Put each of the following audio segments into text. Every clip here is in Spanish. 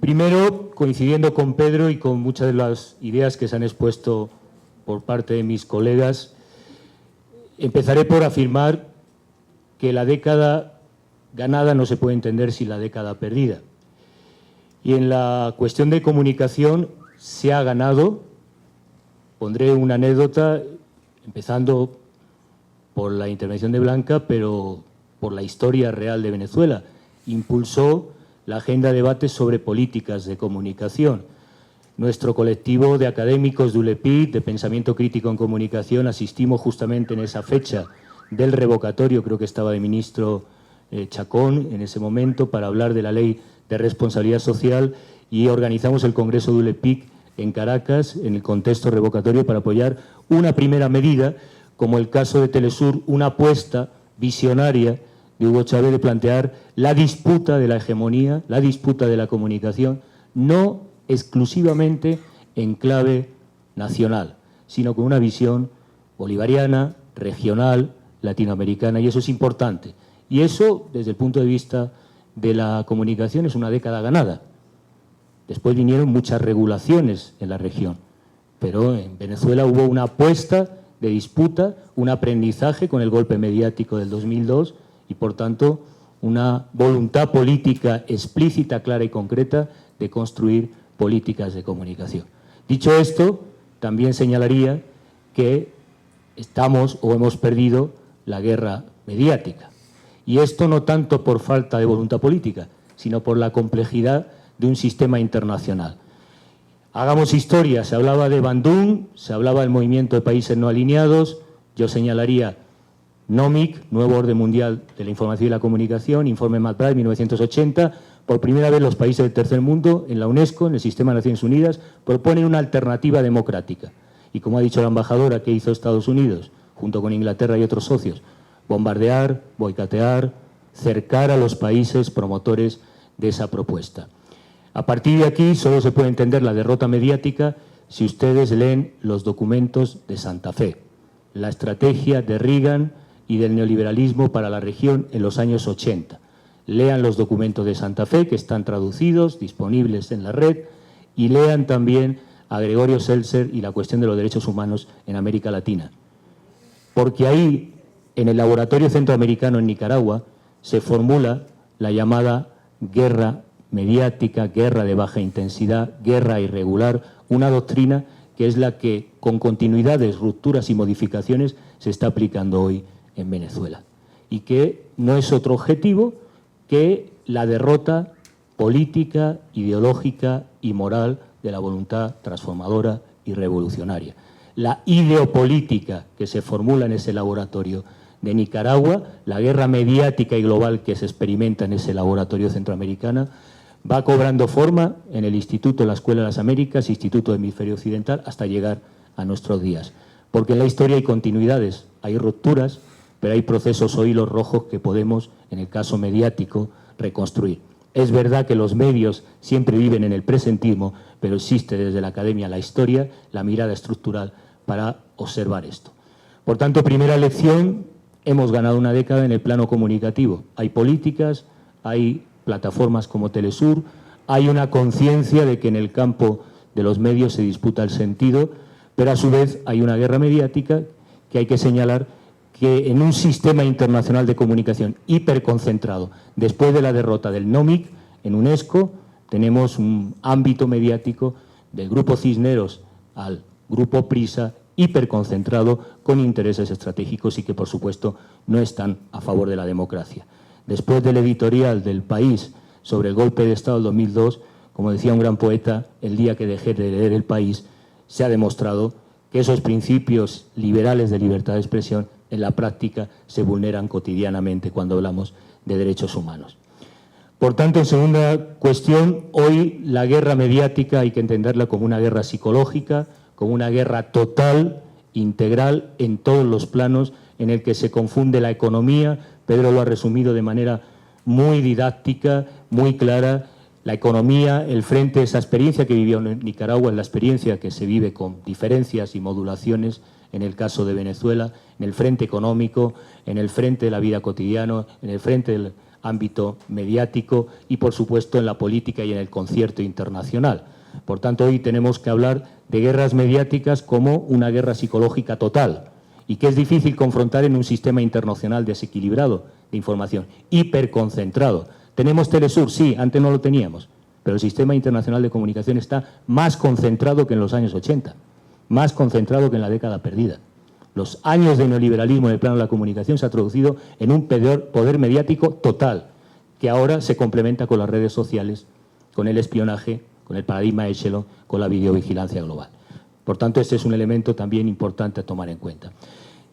Primero, coincidiendo con Pedro y con muchas de las ideas que se han expuesto por parte de mis colegas, empezaré por afirmar que la década ganada no se puede entender sin la década perdida. Y en la cuestión de comunicación se ha ganado. Pondré una anécdota, empezando por la intervención de Blanca, pero por la historia real de Venezuela. Impulsó la agenda de debates sobre políticas de comunicación. Nuestro colectivo de académicos de ULEPIC, de pensamiento crítico en comunicación, asistimos justamente en esa fecha del revocatorio, creo que estaba de ministro Chacón en ese momento, para hablar de la ley de responsabilidad social, y organizamos el Congreso de ULEPIC en Caracas, en el contexto revocatorio, para apoyar una primera medida, como el caso de Telesur, una apuesta visionaria de Hugo Chávez de plantear la disputa de la hegemonía, la disputa de la comunicación, no exclusivamente en clave nacional, sino con una visión bolivariana, regional, latinoamericana, y eso es importante. Y eso, desde el punto de vista de la comunicación, es una década ganada. Después vinieron muchas regulaciones en la región, pero en Venezuela hubo una apuesta de disputa, un aprendizaje con el golpe mediático del 2002 y, por tanto, una voluntad política explícita, clara y concreta de construir políticas de comunicación. Dicho esto, también señalaría que estamos o hemos perdido la guerra mediática. Y esto no tanto por falta de voluntad política, sino por la complejidad de un sistema internacional. Hagamos historia, se hablaba de Bandung, se hablaba del movimiento de países no alineados, yo señalaría NOMIC, Nuevo Orden Mundial de la Información y la Comunicación, Informe McBride, 1980, por primera vez los países del tercer mundo, en la UNESCO, en el Sistema de Naciones Unidas, proponen una alternativa democrática. Y como ha dicho la embajadora, ¿qué hizo Estados Unidos, junto con Inglaterra y otros socios? Bombardear, boicotear, cercar a los países promotores de esa propuesta. A partir de aquí solo se puede entender la derrota mediática si ustedes leen los documentos de Santa Fe, la estrategia de Reagan y del neoliberalismo para la región en los años 80. Lean los documentos de Santa Fe, que están traducidos, disponibles en la red, y lean también a Gregorio Seltzer y la cuestión de los derechos humanos en América Latina. Porque ahí, en el Laboratorio Centroamericano en Nicaragua, se formula la llamada guerra mediática, guerra de baja intensidad, guerra irregular, una doctrina que es la que, con continuidades, rupturas y modificaciones, se está aplicando hoy en Venezuela. Y que no es otro objetivo que la derrota política, ideológica y moral de la voluntad transformadora y revolucionaria. La ideopolítica que se formula en ese laboratorio de Nicaragua, la guerra mediática y global que se experimenta en ese laboratorio centroamericano, va cobrando forma en el Instituto de la Escuela de las Américas, Instituto del Hemisferio Occidental, hasta llegar a nuestros días. Porque en la historia hay continuidades, hay rupturas, pero hay procesos o hilos rojos que podemos, en el caso mediático, reconstruir. Es verdad que los medios siempre viven en el presentismo, pero existe desde la academia la historia, la mirada estructural para observar esto. Por tanto, primera lección, hemos ganado una década en el plano comunicativo. Hay políticas, hay plataformas como Telesur, hay una conciencia de que en el campo de los medios se disputa el sentido, pero a su vez hay una guerra mediática que hay que señalar que en un sistema internacional de comunicación hiperconcentrado, después de la derrota del NOMIC en UNESCO, tenemos un ámbito mediático del Grupo Cisneros al Grupo Prisa, hiperconcentrado, con intereses estratégicos y que, por supuesto, no están a favor de la democracia. Después del editorial del País sobre el golpe de Estado del 2002, como decía un gran poeta, el día que dejé de leer El País, se ha demostrado que esos principios liberales de libertad de expresión en la práctica se vulneran cotidianamente cuando hablamos de derechos humanos. Por tanto, en segunda cuestión, hoy la guerra mediática hay que entenderla como una guerra psicológica, como una guerra total, integral, en todos los planos, en el que se confunde la economía. Pedro lo ha resumido de manera muy didáctica, muy clara. La economía, el frente, esa experiencia que vivió en Nicaragua, es la experiencia que se vive con diferencias y modulaciones en el caso de Venezuela, en el frente económico, en el frente de la vida cotidiana, en el frente del ámbito mediático y, por supuesto, en la política y en el concierto internacional. Por tanto, hoy tenemos que hablar de guerras mediáticas como una guerra psicológica total y que es difícil confrontar en un sistema internacional desequilibrado de información, hiperconcentrado. ¿Tenemos Telesur? Sí, antes no lo teníamos, pero el sistema internacional de comunicación está más concentrado que en los años 80, más concentrado que en la década perdida. Los años de neoliberalismo en el plano de la comunicación se ha traducido en un poder mediático total, que ahora se complementa con las redes sociales, con el espionaje, con el paradigma Echelon, con la videovigilancia global. Por tanto, este es un elemento también importante a tomar en cuenta.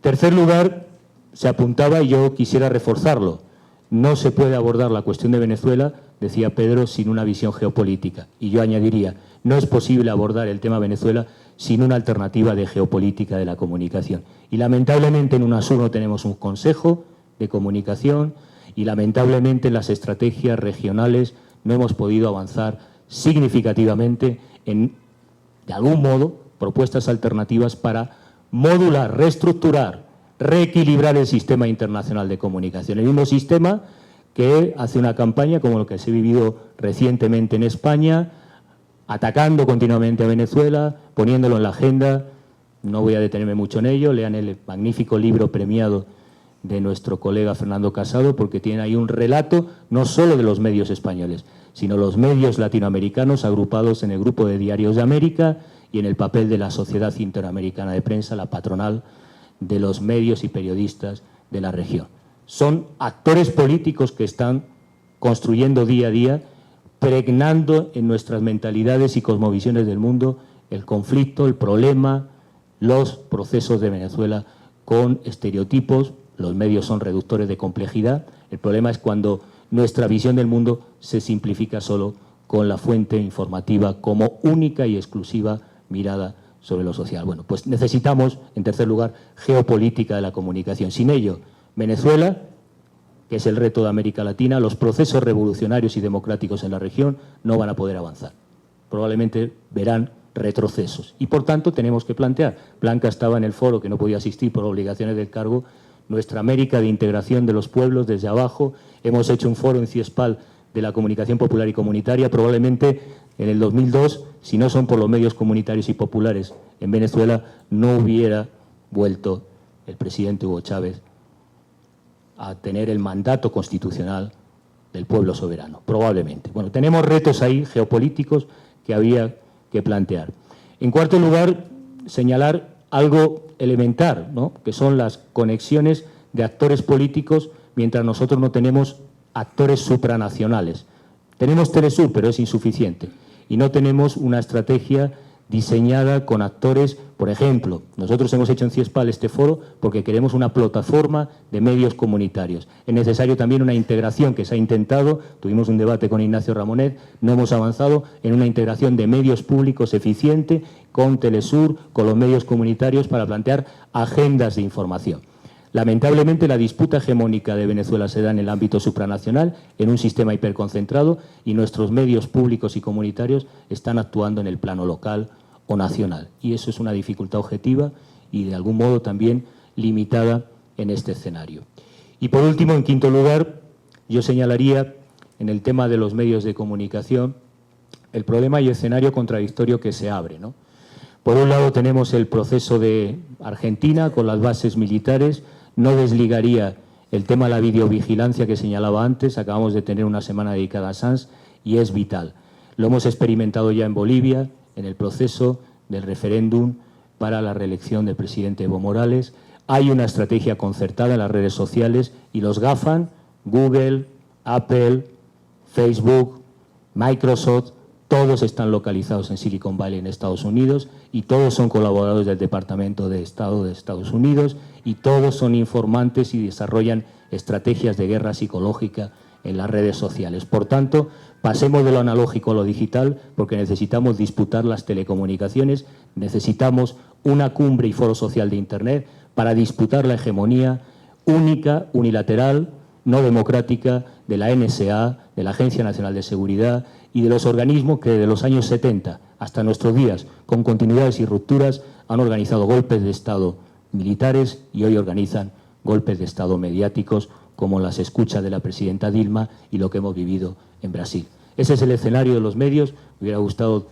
Tercer lugar, se apuntaba, y yo quisiera reforzarlo, no se puede abordar la cuestión de Venezuela, decía Pedro, sin una visión geopolítica. Y yo añadiría, no es posible abordar el tema Venezuela sin una alternativa de geopolítica de la comunicación. Y lamentablemente en UNASUR no tenemos un consejo de comunicación y lamentablemente en las estrategias regionales no hemos podido avanzar significativamente en, de algún modo, propuestas alternativas para modular, reestructurar, reequilibrar el sistema internacional de comunicación. El mismo sistema que hace una campaña como lo que se ha vivido recientemente en España, atacando continuamente a Venezuela, poniéndolo en la agenda. No voy a detenerme mucho en ello, lean el magnífico libro premiado de nuestro colega Fernando Casado, porque tiene ahí un relato no solo de los medios españoles, sino los medios latinoamericanos agrupados en el Grupo de Diarios de América y en el papel de la Sociedad Interamericana de Prensa, la patronal de los medios y periodistas de la región. Son actores políticos que están construyendo día a día, pregnando en nuestras mentalidades y cosmovisiones del mundo el conflicto, el problema, los procesos de Venezuela con estereotipos. Los medios son reductores de complejidad. El problema es cuando nuestra visión del mundo se simplifica solo con la fuente informativa como única y exclusiva mirada sobre lo social. Bueno, pues necesitamos, en tercer lugar, geopolítica de la comunicación. Sin ello, Venezuela, que es el reto de América Latina, los procesos revolucionarios y democráticos en la región no van a poder avanzar. Probablemente verán retrocesos. Y, por tanto, tenemos que plantear. Blanca estaba en el foro, que no podía asistir por obligaciones del cargo, nuestra América de integración de los pueblos desde abajo. Hemos hecho un foro en CIESPAL de la comunicación popular y comunitaria. Probablemente en el 2002, si no son por los medios comunitarios y populares en Venezuela, no hubiera vuelto el presidente Hugo Chávez a tener el mandato constitucional del pueblo soberano, probablemente. Bueno, tenemos retos ahí geopolíticos que había que plantear. En cuarto lugar, señalar algo elemental, ¿no?, que son las conexiones de actores políticos mientras nosotros no tenemos actores supranacionales. Tenemos Telesur, pero es insuficiente. Y no tenemos una estrategia diseñada con actores. Por ejemplo, nosotros hemos hecho en CIESPAL este foro porque queremos una plataforma de medios comunitarios. Es necesario también una integración que se ha intentado, tuvimos un debate con Ignacio Ramonet, no hemos avanzado en una integración de medios públicos eficiente con Telesur, con los medios comunitarios para plantear agendas de información. Lamentablemente, la disputa hegemónica de Venezuela se da en el ámbito supranacional, en un sistema hiperconcentrado, y nuestros medios públicos y comunitarios están actuando en el plano local o nacional. Y eso es una dificultad objetiva y, de algún modo, también limitada en este escenario. Y, por último, en quinto lugar, yo señalaría, en el tema de los medios de comunicación, el problema y escenario contradictorio que se abre, ¿no? Por un lado, tenemos el proceso de Argentina con las bases militares. No desligaría el tema de la videovigilancia que señalaba antes. Acabamos de tener una semana dedicada a Sanz y es vital. Lo hemos experimentado ya en Bolivia, en el proceso del referéndum para la reelección del presidente Evo Morales. Hay una estrategia concertada en las redes sociales y los GAFAM, Google, Apple, Facebook, Microsoft, todos están localizados en Silicon Valley, en Estados Unidos, y todos son colaboradores del Departamento de Estado de Estados Unidos, y todos son informantes y desarrollan estrategias de guerra psicológica en las redes sociales. Por tanto, pasemos de lo analógico a lo digital, porque necesitamos disputar las telecomunicaciones, necesitamos una cumbre y foro social de Internet para disputar la hegemonía única, unilateral, no democrática, de la NSA, de la Agencia Nacional de Seguridad y de los organismos que desde los años 70 hasta nuestros días, con continuidades y rupturas, han organizado golpes de Estado militares y hoy organizan golpes de Estado mediáticos como las escuchas de la presidenta Dilma y lo que hemos vivido en Brasil. Ese es el escenario de los medios. Me hubiera gustado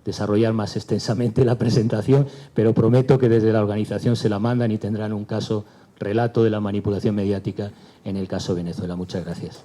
desarrollar más extensamente la presentación, pero prometo que desde la organización se la mandan y tendrán un relato de la manipulación mediática en el caso Venezuela. Muchas gracias.